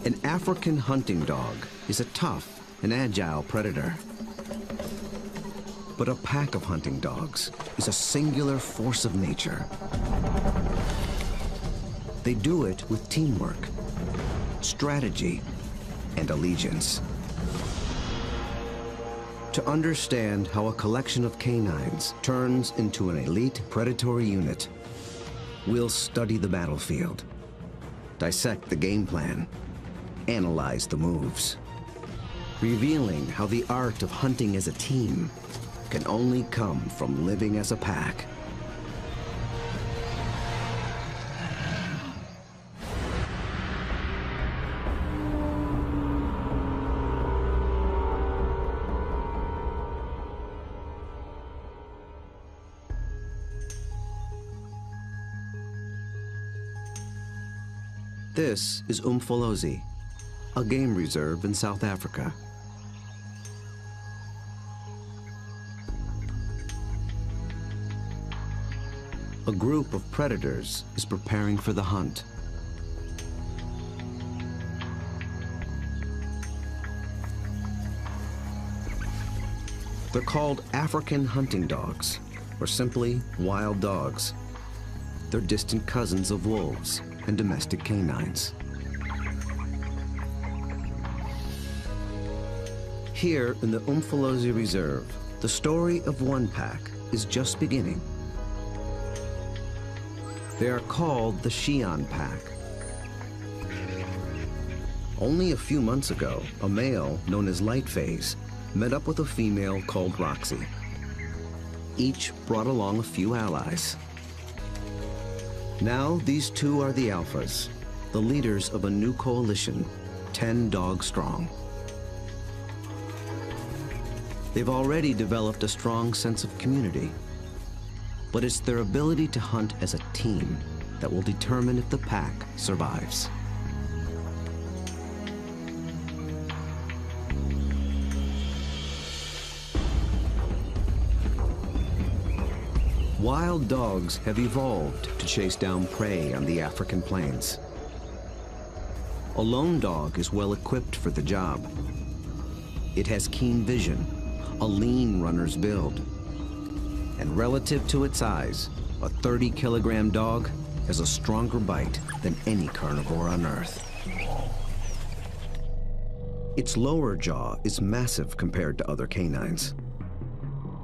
An African hunting dog is a tough and agile predator. But a pack of hunting dogs is a singular force of nature. They do it with teamwork, strategy, and allegiance. To understand how a collection of canines turns into an elite predatory unit, we'll study the battlefield, dissect the game plan, analyze the moves, revealing how the art of hunting as a team can only come from living as a pack. This is Umfolozi, a game reserve in South Africa. A group of predators is preparing for the hunt. They're called African hunting dogs, or simply wild dogs. They're distant cousins of wolves and domestic canines. Here in the Umfolozi Reserve, the story of one pack is just beginning. They are called the Xi'an pack. Only a few months ago, a male known as Light Phase met up with a female called Roxy. Each brought along a few allies. Now these two are the alphas, the leaders of a new coalition, 10 dogs strong. They've already developed a strong sense of community, but it's their ability to hunt as a team that will determine if the pack survives. Wild dogs have evolved to chase down prey on the African plains. A lone dog is well equipped for the job. It has keen vision, a lean runner's build, and relative to its size, a 30-kilogram dog has a stronger bite than any carnivore on Earth. Its lower jaw is massive compared to other canines,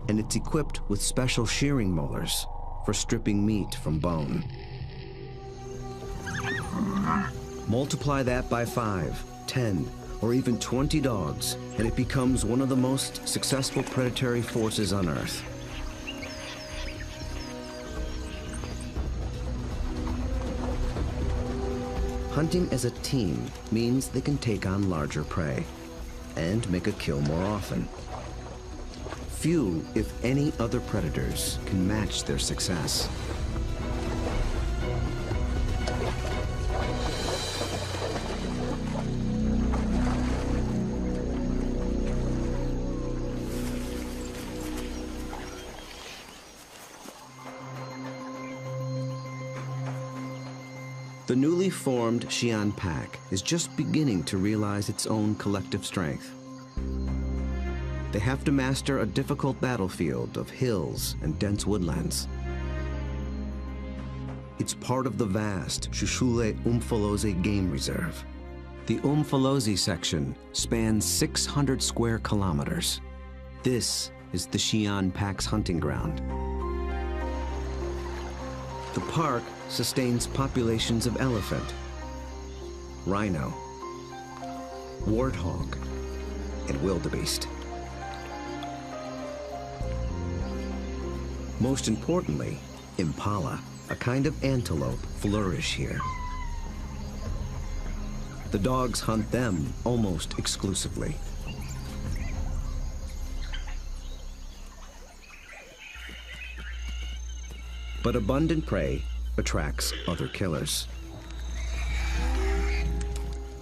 and it's equipped with special shearing molars for stripping meat from bone. Multiply that by 5, 10, or even 20 dogs, and it becomes one of the most successful predatory forces on Earth. Hunting as a team means they can take on larger prey and make a kill more often. Few, if any, other predators can match their success. The newly formed Xi'an pack is just beginning to realize its own collective strength. They have to master a difficult battlefield of hills and dense woodlands. It's part of the vast Shushule Umfolozi Game Reserve. The Umfolozi section spans 600 square kilometers. This is the Xi'an pack's hunting ground. The park sustains populations of elephant, rhino, warthog, and wildebeest. Most importantly, impala, a kind of antelope, flourish here. The dogs hunt them almost exclusively. But abundant prey attracts other killers.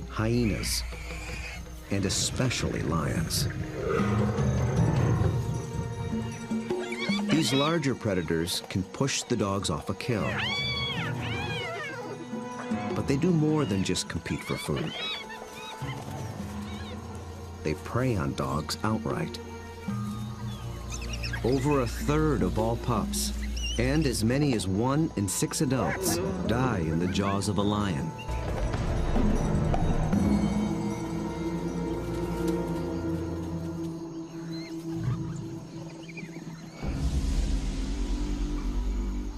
Hyenas, and especially lions. These larger predators can push the dogs off a kill. But they do more than just compete for food. they prey on dogs outright. Over a third of all pups, and as many as 1 in 6 adults, die in the jaws of a lion.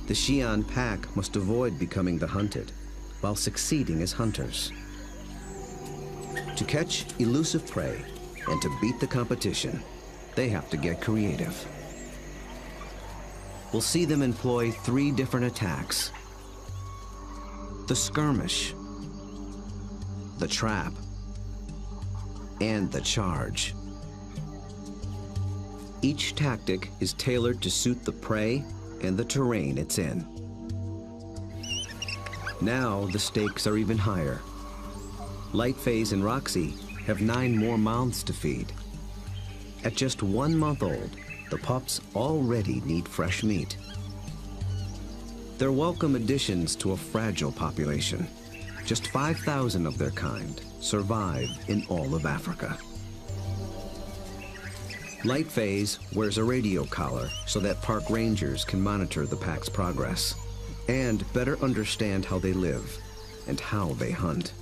The Xi'an pack must avoid becoming the hunted, while succeeding as hunters. To catch elusive prey and to beat the competition, they have to get creative. We'll see them employ 3 different attacks: the skirmish, the trap, and the charge. Each tactic is tailored to suit the prey and the terrain it's in. Now the stakes are even higher. Lightphase and Roxy have 9 more mouths to feed. At just 1 month old, the pups already need fresh meat. They're welcome additions to a fragile population. Just 5,000 of their kind survive in all of Africa. Lightphase wears a radio collar so that park rangers can monitor the pack's progress and better understand how they live and how they hunt.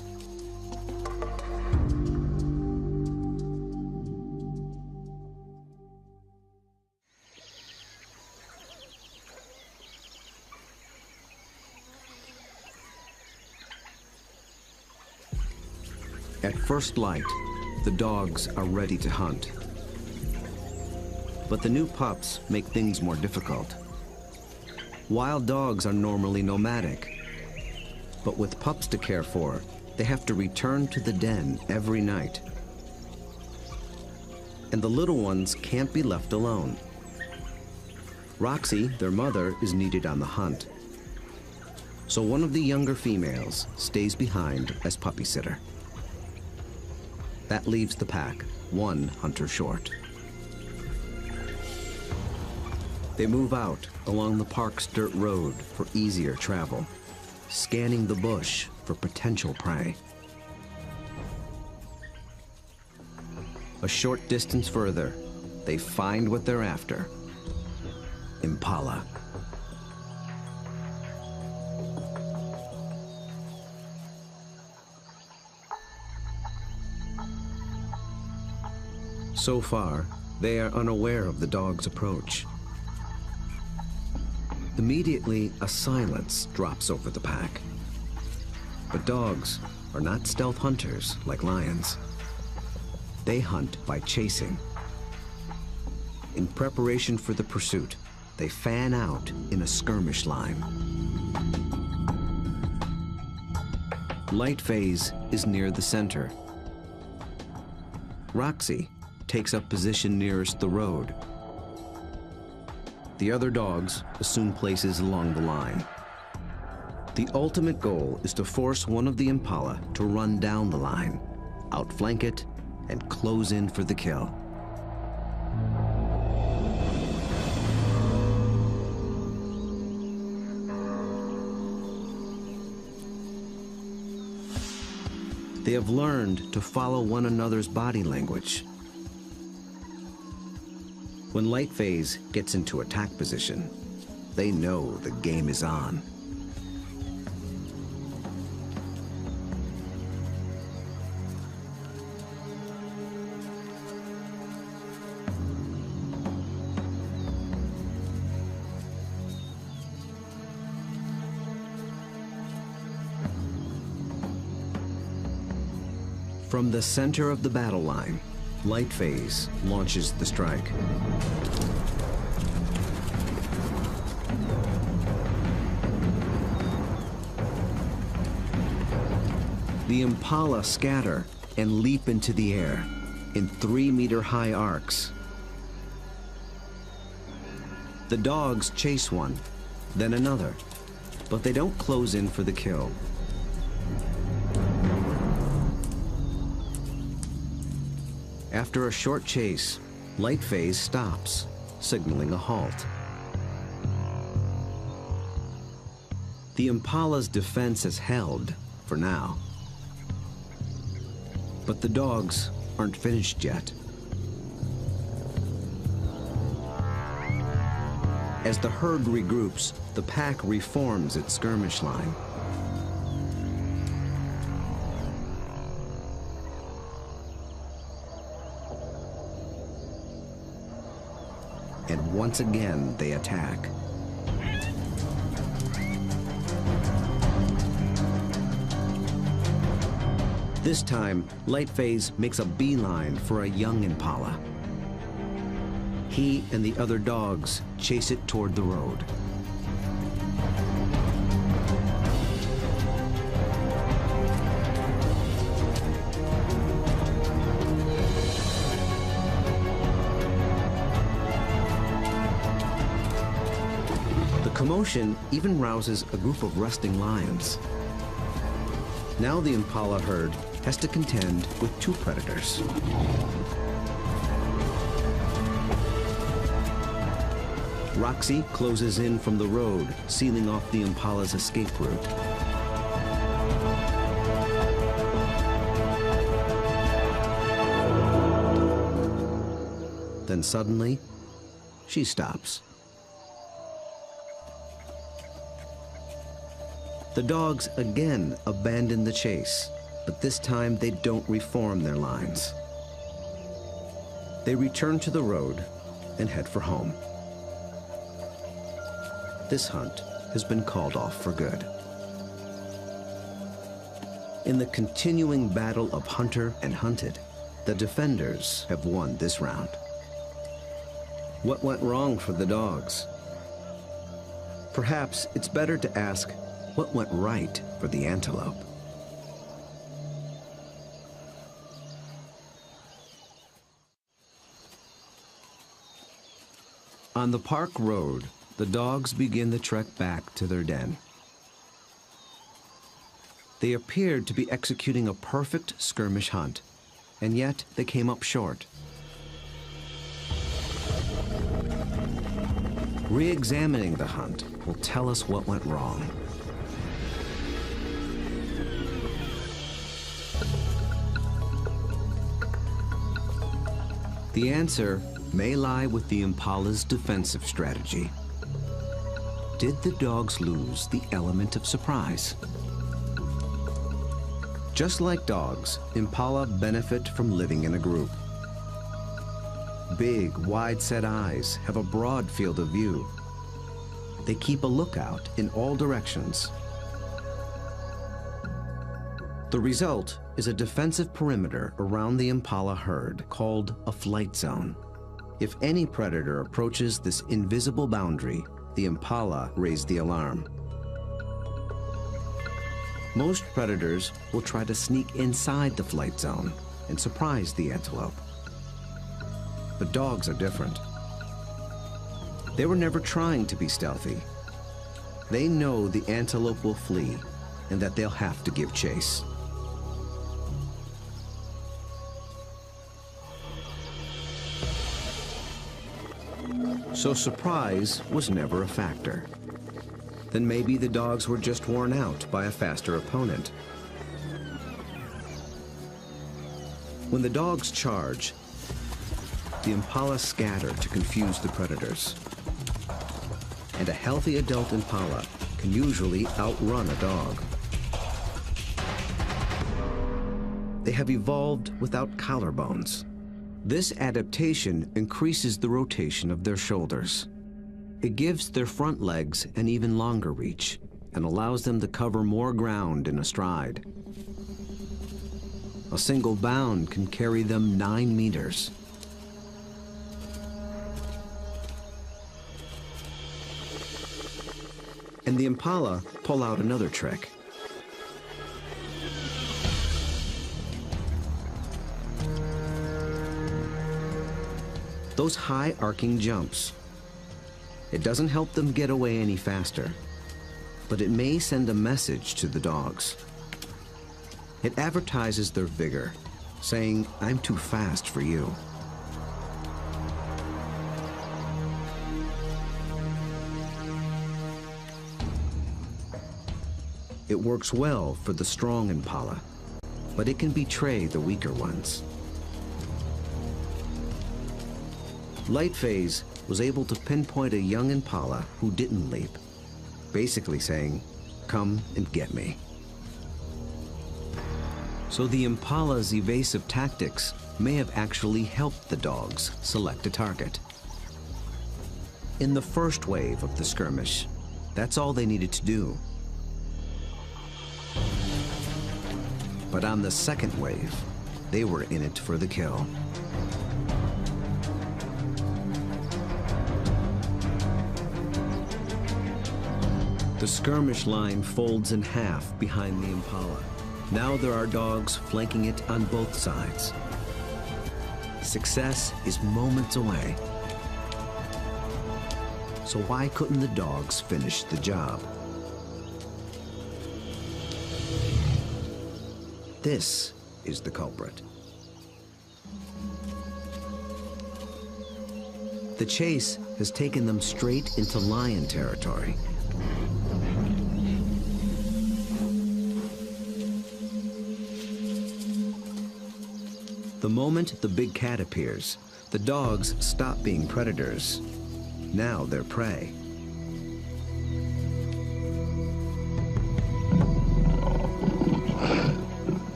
At first light, the dogs are ready to hunt. But the new pups make things more difficult. Wild dogs are normally nomadic, but with pups to care for, they have to return to the den every night. And the little ones can't be left alone. Roxy, their mother, is needed on the hunt. So one of the younger females stays behind as puppy sitter. That leaves the pack 1 hunter short. They move out along the park's dirt road for easier travel, scanning the bush for potential prey. A short distance further, they find what they're after: impala. So far, they are unaware of the dog's approach. Immediately, a silence drops over the pack. But dogs are not stealth hunters like lions. They hunt by chasing. In preparation for the pursuit, they fan out in a skirmish line. Lightphase is near the center. Roxy takes up position nearest the road. The other dogs assume places along the line. The ultimate goal is to force one of the impala to run down the line, outflank it, and close in for the kill. They have learned to follow one another's body language. When Lightphase gets into attack position, they know the game is on. From the center of the battle line, Lightphase launches the strike. The impala scatter and leap into the air in 3-meter-high arcs. The dogs chase one, then another, but they don't close in for the kill. After a short chase, Lightphase stops, signaling a halt. The impala's defense is held, for now. But the dogs aren't finished yet. As the herd regroups, the pack reforms its skirmish line. And once again, they attack. This time, Lightphase makes a beeline for a young impala. He and the other dogs chase it toward the road. The commotion even rouses a group of resting lions. Now the impala herd has to contend with two predators. Roxy closes in from the road, sealing off the impala's escape route. Then suddenly, she stops. The dogs again abandon the chase, but this time they don't reform their lines. They return to the road and head for home. This hunt has been called off for good. In the continuing battle of hunter and hunted, the defenders have won this round. What went wrong for the dogs? Perhaps it's better to ask, what went right for the antelope? On the park road, the dogs begin the trek back to their den. They appeared to be executing a perfect skirmish hunt, and yet they came up short. Re-examining the hunt will tell us what went wrong. The answer may lie with the impala's defensive strategy. Did the dogs lose the element of surprise? Just like dogs, impala benefit from living in a group. Big, wide-set eyes have a broad field of view. They keep a lookout in all directions. The result is a defensive perimeter around the impala herd called a flight zone. If any predator approaches this invisible boundary, the impala raise the alarm. Most predators will try to sneak inside the flight zone and surprise the antelope. But dogs are different. They were never trying to be stealthy. They know the antelope will flee and that they'll have to give chase. So surprise was never a factor. Then maybe the dogs were just worn out by a faster opponent. When the dogs charge, the impala scatter to confuse the predators. And a healthy adult impala can usually outrun a dog. They have evolved without collarbones. This adaptation increases the rotation of their shoulders. It gives their front legs an even longer reach and allows them to cover more ground in a stride. A single bound can carry them 9 meters. And the impala pull out another trick. Those high arcing jumps. It doesn't help them get away any faster, but it may send a message to the dogs. It advertises their vigor, saying, "I'm too fast for you." It works well for the strong impala, but it can betray the weaker ones. Light Phase was able to pinpoint a young impala who didn't leap, basically saying, "Come and get me." So the impala's evasive tactics may have actually helped the dogs select a target. In the first wave of the skirmish, that's all they needed to do. But on the second wave, they were in it for the kill. The skirmish line folds in half behind the impala. Now there are dogs flanking it on both sides. Success is moments away. So why couldn't the dogs finish the job? This is the culprit. The chase has taken them straight into lion territory. The moment the big cat appears, the dogs stop being predators. Now they're prey.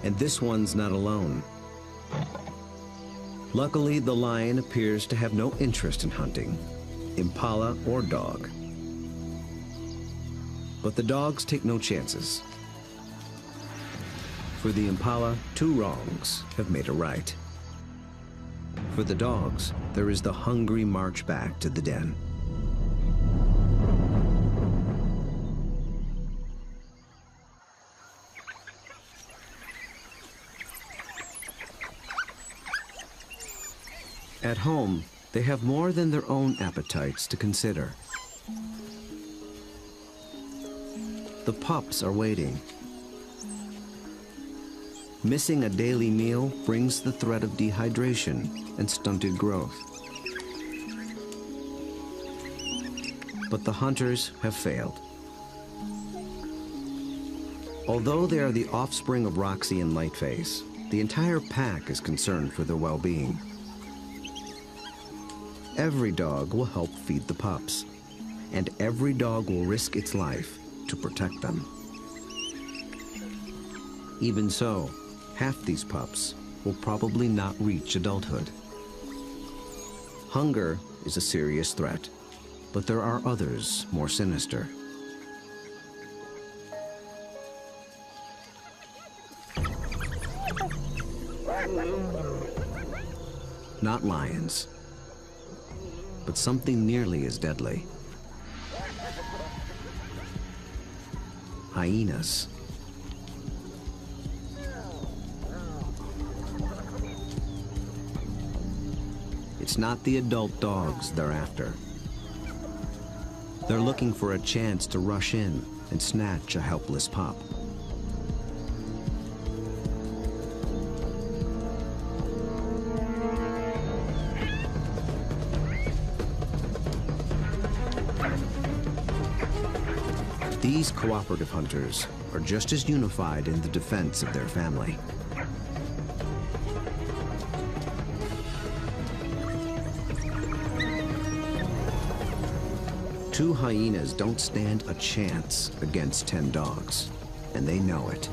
And this one's not alone. Luckily, the lion appears to have no interest in hunting, impala or dog. But the dogs take no chances. For the impala, 2 wrongs have made a right. For the dogs, there is the hungry march back to the den. At home, they have more than their own appetites to consider. The pups are waiting. Missing a daily meal brings the threat of dehydration and stunted growth. But the hunters have failed. Although they are the offspring of Roxy and Lightface, the entire pack is concerned for their well-being. Every dog will help feed the pups, and every dog will risk its life to protect them. Even so, half these pups will probably not reach adulthood. Hunger is a serious threat, but there are others more sinister. Not lions, but something nearly as deadly. Hyenas. It's not the adult dogs they're after. They're looking for a chance to rush in and snatch a helpless pup. These cooperative hunters are just as unified in the defense of their family. Two hyenas don't stand a chance against 10 dogs, and they know it.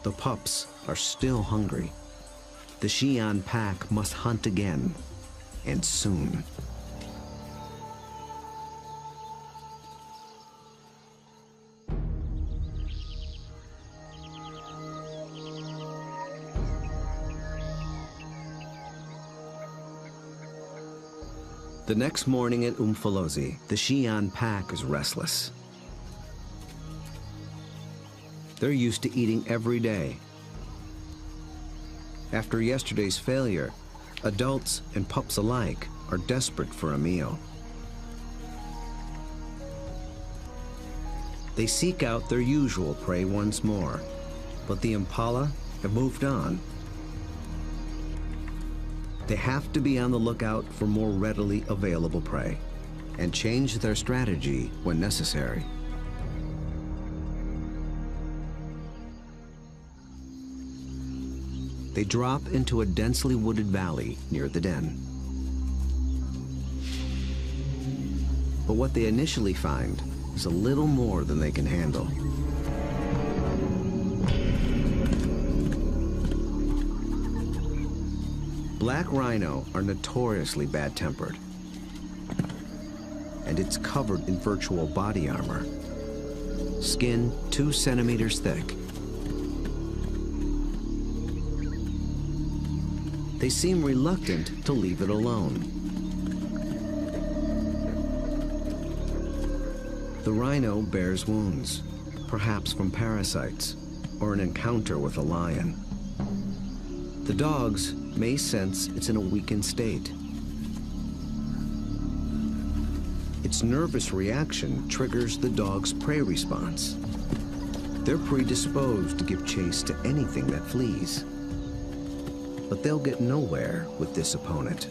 The pups are still hungry. The Xi'an pack must hunt again, and soon. The next morning at Umfolozi, the Xi'an pack is restless. They're used to eating every day. After yesterday's failure, adults and pups alike are desperate for a meal. They seek out their usual prey once more, but the impala have moved on. They have to be on the lookout for more readily available prey and change their strategy when necessary. They drop into a densely wooded valley near the den. But what they initially find is a little more than they can handle. Black rhino are notoriously bad-tempered, and it's covered in virtual body armor, skin 2 centimeters thick. They seem reluctant to leave it alone. The rhino bears wounds, perhaps from parasites or an encounter with a lion. The dogs may sense it's in a weakened state. Its nervous reaction triggers the dog's prey response. They're predisposed to give chase to anything that flees. But they'll get nowhere with this opponent.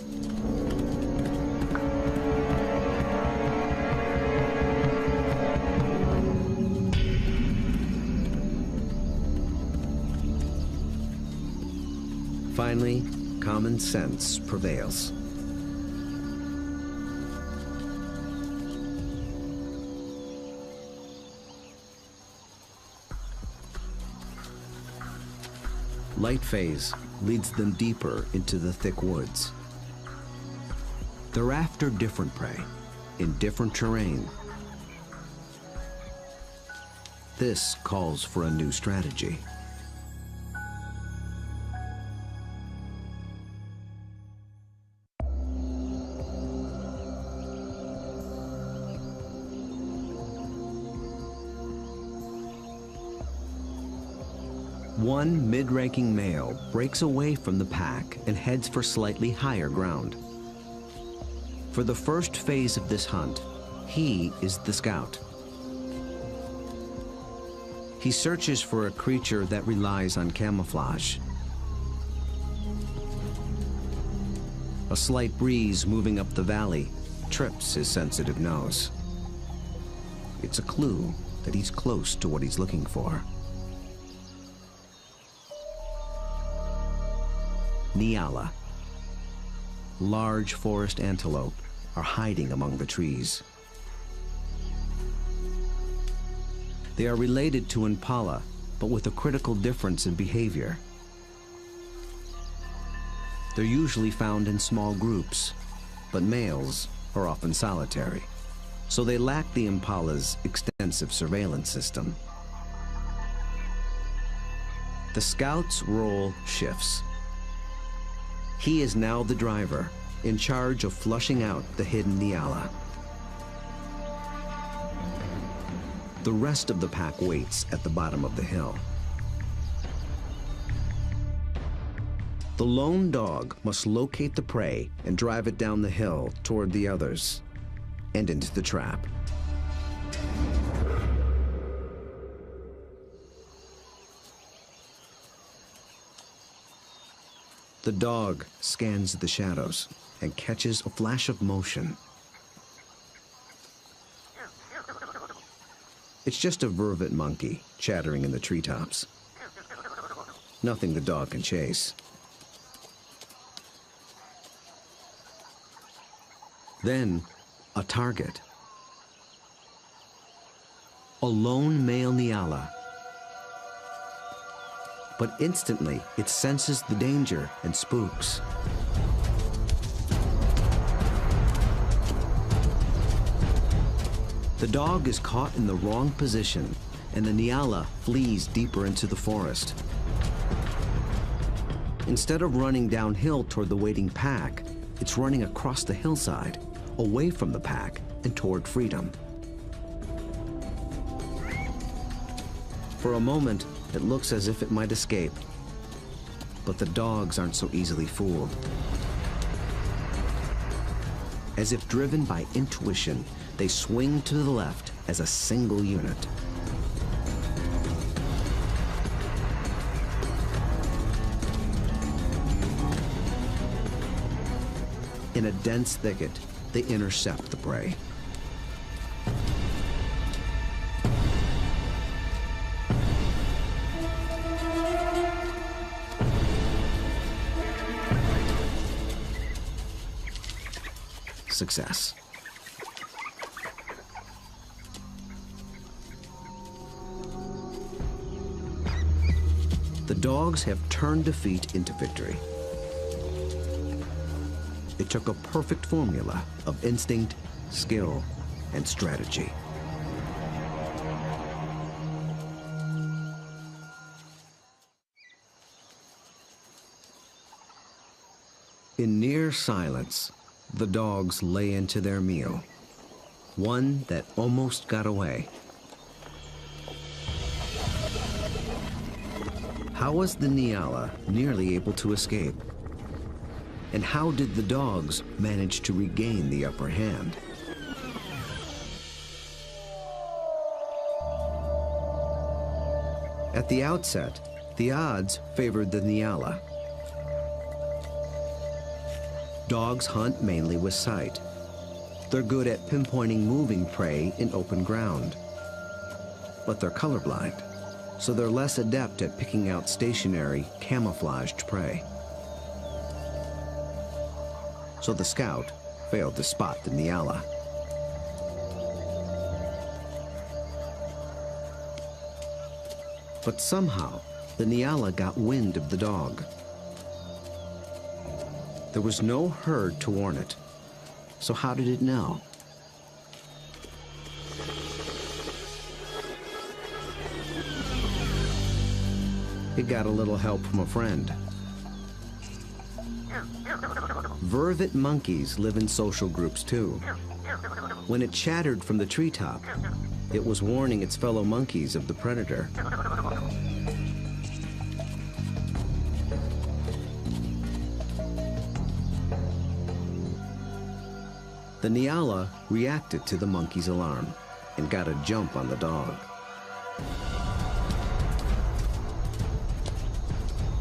Finally, common sense prevails. Light phase leads them deeper into the thick woods. They're after different prey in different terrain. This calls for a new strategy. One mid-ranking male breaks away from the pack and heads for slightly higher ground. For the first phase of this hunt, he is the scout. He searches for a creature that relies on camouflage. A slight breeze moving up the valley trips his sensitive nose. It's a clue that he's close to what he's looking for. Nyala. Large forest antelope are hiding among the trees. They are related to impala, but with a critical difference in behavior. They're usually found in small groups, but males are often solitary, so they lack the impala's extensive surveillance system. The scout's role shifts. He is now the driver, in charge of flushing out the hidden Nyala. The rest of the pack waits at the bottom of the hill. The lone dog must locate the prey and drive it down the hill toward the others and into the trap. The dog scans the shadows and catches a flash of motion. It's just a vervet monkey chattering in the treetops. Nothing the dog can chase. Then, a target. A lone male Nyala. But instantly, it senses the danger and spooks. The dog is caught in the wrong position, and the Nyala flees deeper into the forest. Instead of running downhill toward the waiting pack, it's running across the hillside, away from the pack and toward freedom. For a moment, it looks as if it might escape, but the dogs aren't so easily fooled. As if driven by intuition, they swing to the left as a single unit. In a dense thicket, they intercept the prey. success. The dogs have turned defeat into victory. It took a perfect formula of instinct, skill, and strategy. In near silence, the dogs lay into their meal, one that almost got away. How was the Nyala nearly able to escape? And how did the dogs manage to regain the upper hand? At the outset, the odds favored the Nyala. Dogs hunt mainly with sight. They're good at pinpointing moving prey in open ground. But they're colorblind, so they're less adept at picking out stationary, camouflaged prey. So the scout failed to spot the Nyala. But somehow, the Nyala got wind of the dog. There was no herd to warn it, so how did it know? It got a little help from a friend. Vervet monkeys live in social groups too. When it chattered from the treetop, it was warning its fellow monkeys of the predator. The Nyala reacted to the monkey's alarm and got a jump on the dog.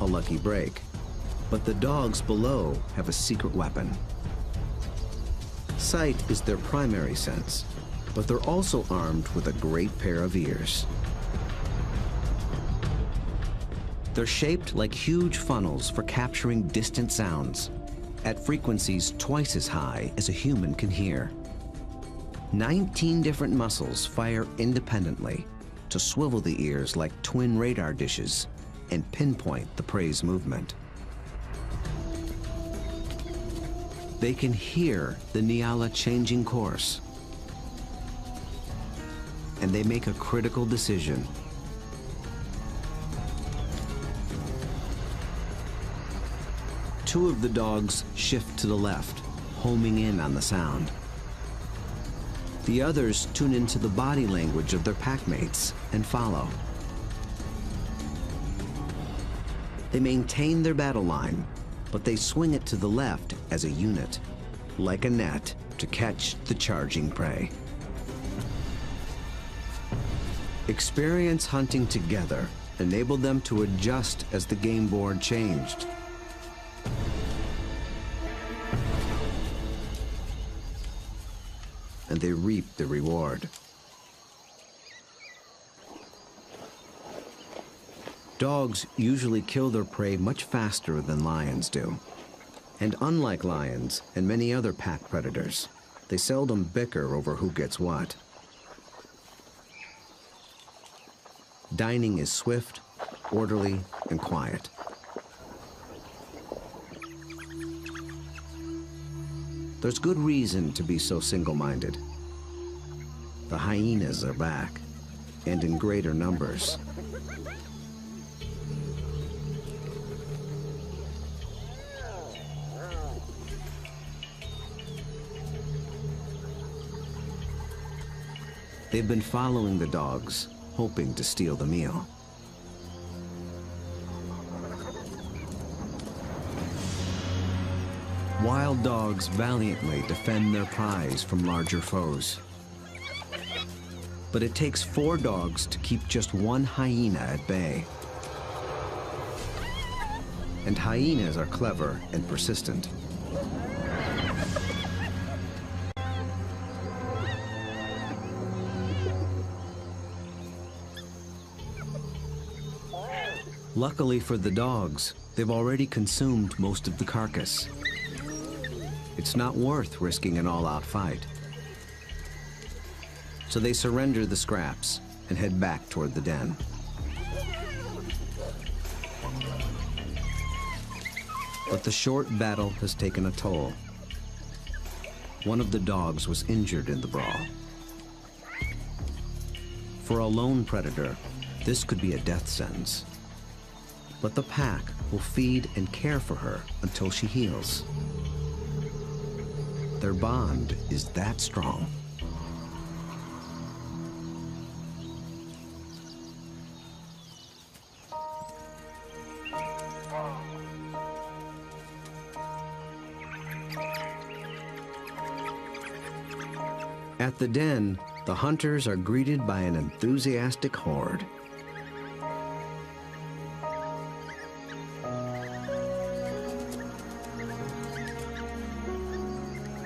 A lucky break, but the dogs below have a secret weapon. Sight is their primary sense, but they're also armed with a great pair of ears. They're shaped like huge funnels for capturing distant sounds at frequencies twice as high as a human can hear. 19 different muscles fire independently to swivel the ears like twin radar dishes and pinpoint the prey's movement. They can hear the Nyala changing course, and they make a critical decision. Two of the dogs shift to the left, homing in on the sound. The others tune into the body language of their packmates and follow. They maintain their battle line, but they swing it to the left as a unit, like a net to catch the charging prey. Experience hunting together enabled them to adjust as the game board changed. And they reaped the reward. Dogs usually kill their prey much faster than lions do. And unlike lions and many other pack predators, they seldom bicker over who gets what. Dining is swift, orderly, and quiet. There's good reason to be so single-minded. The hyenas are back, and in greater numbers. They've been following the dogs, hoping to steal the meal. Wild dogs valiantly defend their prize from larger foes. But it takes 4 dogs to keep just one hyena at bay. And hyenas are clever and persistent. Luckily for the dogs, they've already consumed most of the carcass. it's not worth risking an all-out fight. So they surrender the scraps and head back toward the den. But the short battle has taken a toll. One of the dogs was injured in the brawl. For a lone predator, this could be a death sentence. But the pack will feed and care for her until she heals. Their bond is that strong. At the den, the hunters are greeted by an enthusiastic horde.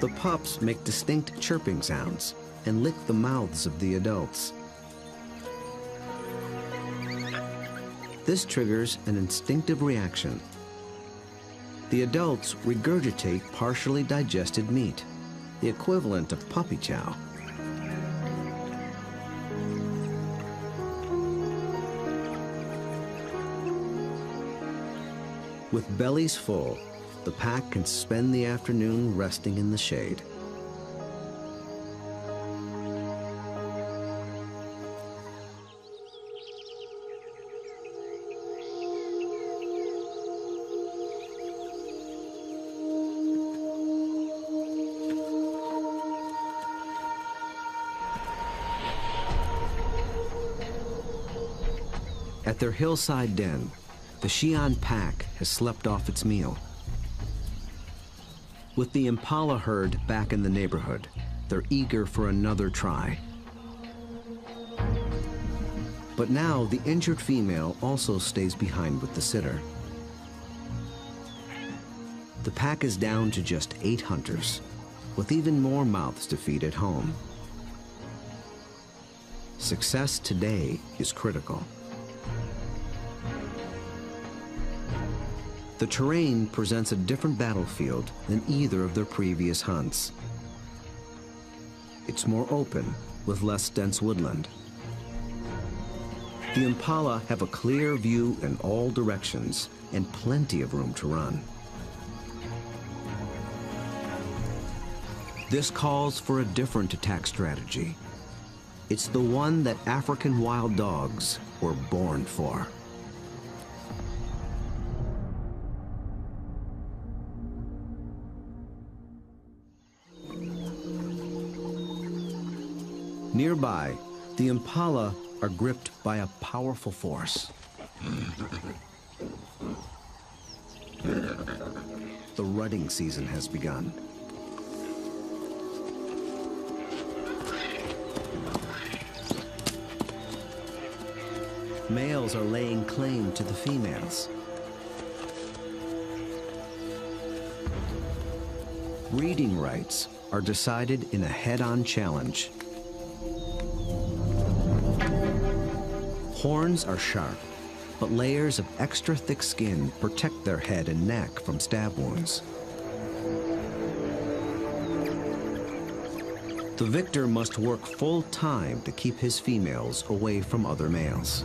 The pups make distinct chirping sounds and lick the mouths of the adults. This triggers an instinctive reaction. The adults regurgitate partially digested meat, the equivalent of puppy chow. With bellies full, the pack can spend the afternoon resting in the shade. At their hillside den, the Xi'an pack has slept off its meal. With the impala herd back in the neighborhood, they're eager for another try. But now the injured female also stays behind with the sitter. The pack is down to just 8 hunters, with even more mouths to feed at home. Success today is critical. The terrain presents a different battlefield than either of their previous hunts. It's more open, with less dense woodland. The impala have a clear view in all directions and plenty of room to run. This calls for a different attack strategy. It's the one that African wild dogs were born for. Nearby, the impala are gripped by a powerful force. The rutting season has begun. Males are laying claim to the females. Breeding rights are decided in a head-on challenge. Horns are sharp, but layers of extra thick skin protect their head and neck from stab wounds. The victor must work full time to keep his females away from other males.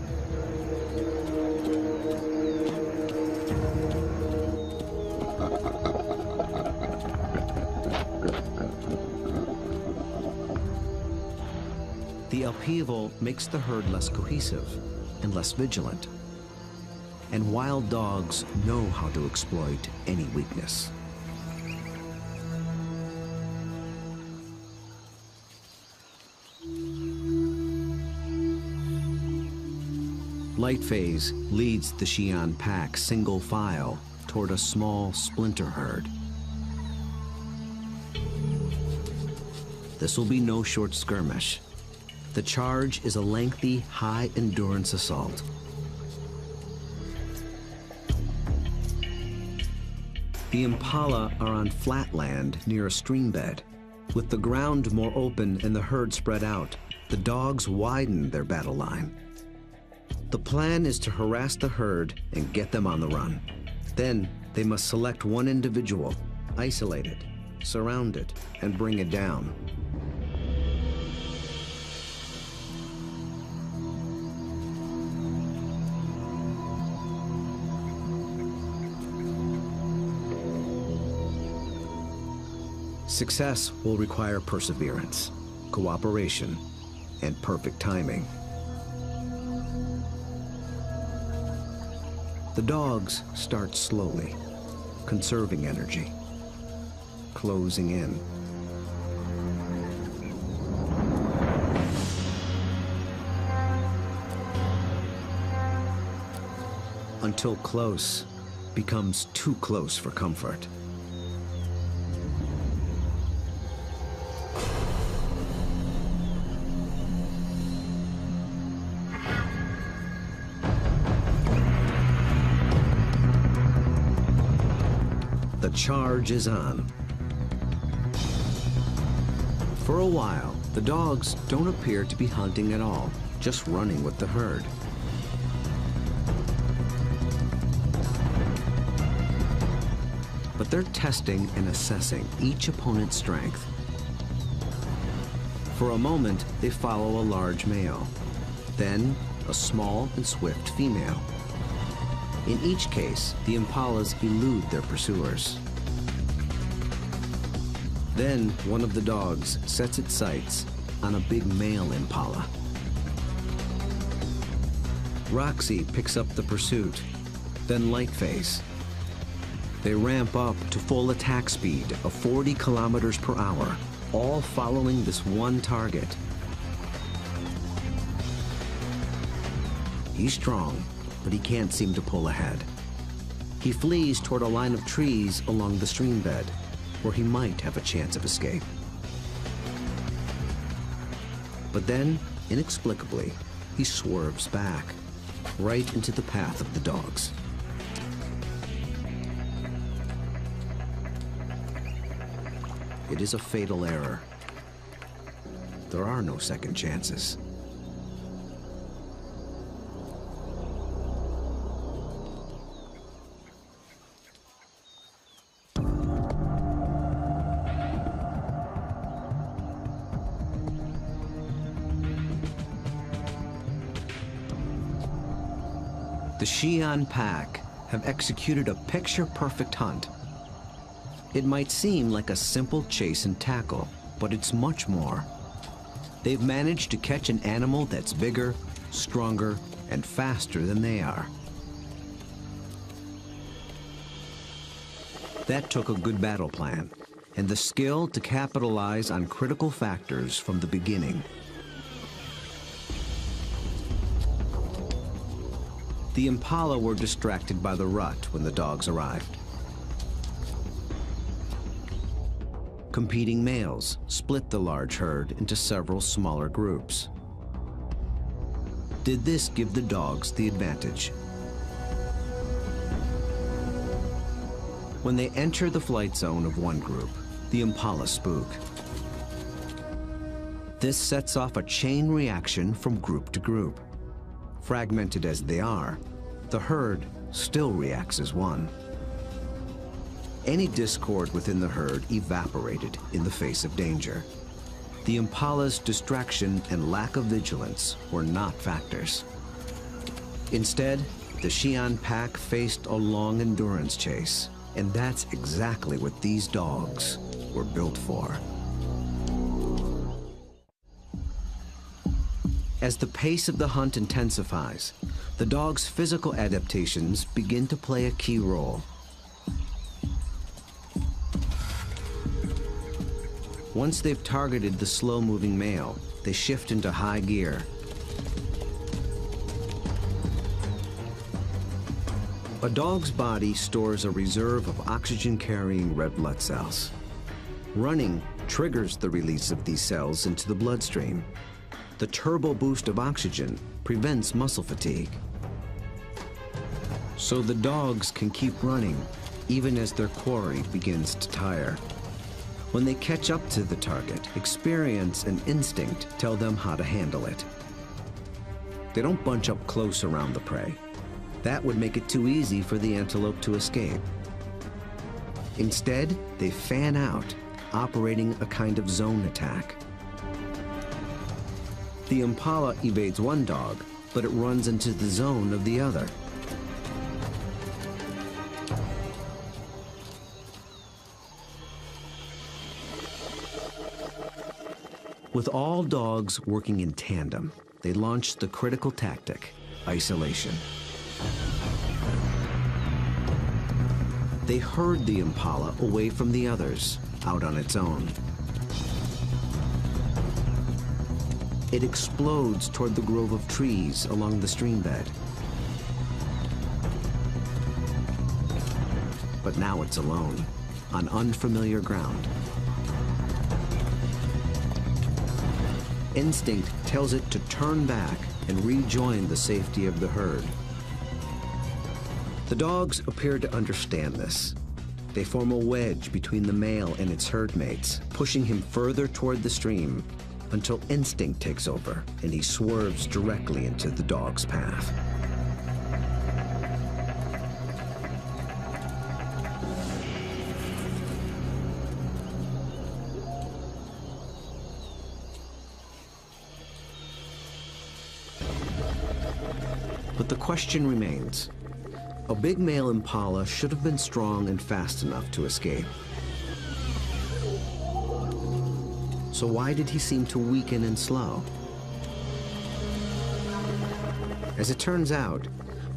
The upheaval makes the herd less cohesive and less vigilant. And wild dogs know how to exploit any weakness. Lightphase leads the Xi'an pack single file toward a small splinter herd. This will be no short skirmish. The charge is a lengthy, high-endurance assault. The impala are on flat land near a stream bed. With the ground more open and the herd spread out, the dogs widen their battle line. The plan is to harass the herd and get them on the run. Then they must select one individual, isolate it, surround it, and bring it down. Success will require perseverance, cooperation, and perfect timing. The dogs start slowly, conserving energy, closing in. Until close becomes too close for comfort. The charge is on. For a while, the dogs don't appear to be hunting at all, just running with the herd. But they're testing and assessing each opponent's strength. For a moment, they follow a large male, then a small and swift female. In each case, the impalas elude their pursuers. Then one of the dogs sets its sights on a big male impala. Roxy picks up the pursuit, then Lightface. They ramp up to full attack speed of 40 kilometers per hour, all following this one target. He's strong, but he can't seem to pull ahead. He flees toward a line of trees along the stream bed, where he might have a chance of escape. But then, inexplicably, he swerves back, right into the path of the dogs. It is a fatal error. There are no second chances. The Xi'an pack have executed a picture-perfect hunt. It might seem like a simple chase and tackle, but it's much more. They've managed to catch an animal that's bigger, stronger, and faster than they are. That took a good battle plan, and the skill to capitalize on critical factors from the beginning. The impala were distracted by the rut when the dogs arrived. Competing males split the large herd into several smaller groups. Did this give the dogs the advantage? When they enter the flight zone of one group, the impala spook. This sets off a chain reaction from group to group. Fragmented as they are, the herd still reacts as one. Any discord within the herd evaporated in the face of danger. The impala's distraction and lack of vigilance were not factors. Instead, the Xi'an pack faced a long endurance chase, and that's exactly what these dogs were built for. As the pace of the hunt intensifies, the dog's physical adaptations begin to play a key role. Once they've targeted the slow-moving male, they shift into high gear. A dog's body stores a reserve of oxygen-carrying red blood cells. Running triggers the release of these cells into the bloodstream. The turbo boost of oxygen prevents muscle fatigue. So the dogs can keep running even as their quarry begins to tire. When they catch up to the target, experience and instinct tell them how to handle it. They don't bunch up close around the prey. That would make it too easy for the antelope to escape. Instead, they fan out, operating a kind of zone attack. The impala evades one dog, but it runs into the zone of the other. With all dogs working in tandem, they launched the critical tactic, isolation. They herd the impala away from the others, out on its own. It explodes toward the grove of trees along the stream bed. But now it's alone, on unfamiliar ground. Instinct tells it to turn back and rejoin the safety of the herd. The dogs appear to understand this. They form a wedge between the male and its herd mates, pushing him further toward the stream until instinct takes over and he swerves directly into the dog's path. But the question remains. A big male impala should have been strong and fast enough to escape. So why did he seem to weaken and slow? As it turns out,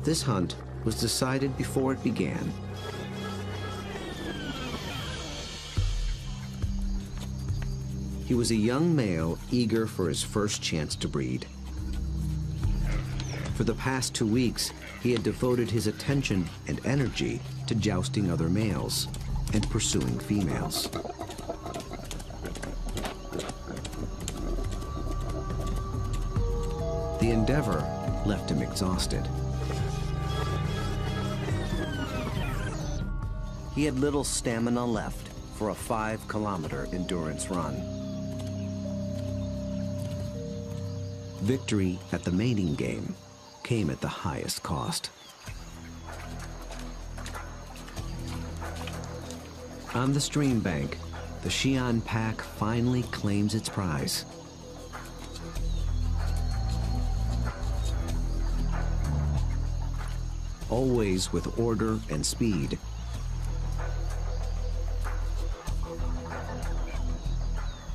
this hunt was decided before it began. He was a young male eager for his first chance to breed. For the past 2 weeks, he had devoted his attention and energy to jousting other males and pursuing females. The endeavor left him exhausted. He had little stamina left for a 5-kilometer endurance run. Victory at the mating game came at the highest cost. On the stream bank, the Xi'an pack finally claims its prize. Always with order and speed.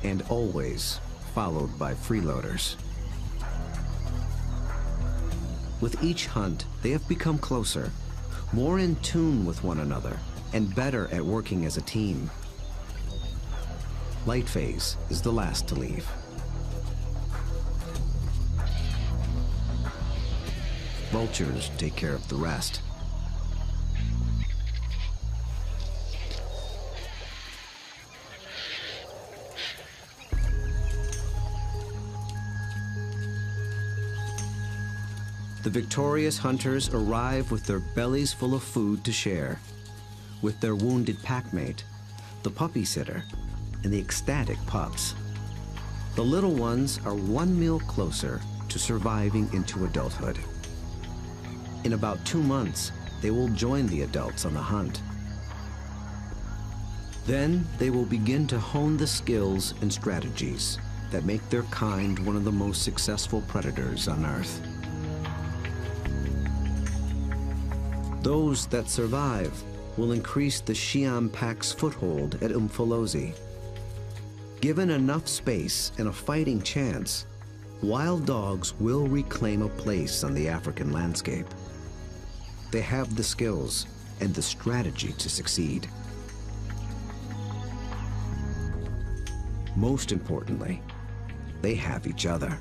And always followed by freeloaders. With each hunt, they have become closer, more in tune with one another, and better at working as a team. Light phase is the last to leave. Vultures take care of the rest. The victorious hunters arrive with their bellies full of food to share, with their wounded packmate, the puppy sitter, and the ecstatic pups. The little ones are one meal closer to surviving into adulthood. In about 2 months, they will join the adults on the hunt. Then they will begin to hone the skills and strategies that make their kind one of the most successful predators on Earth. Those that survive will increase the Xi'an pack's foothold at Umfolozi. Given enough space and a fighting chance, wild dogs will reclaim a place on the African landscape. They have the skills and the strategy to succeed. Most importantly, they have each other.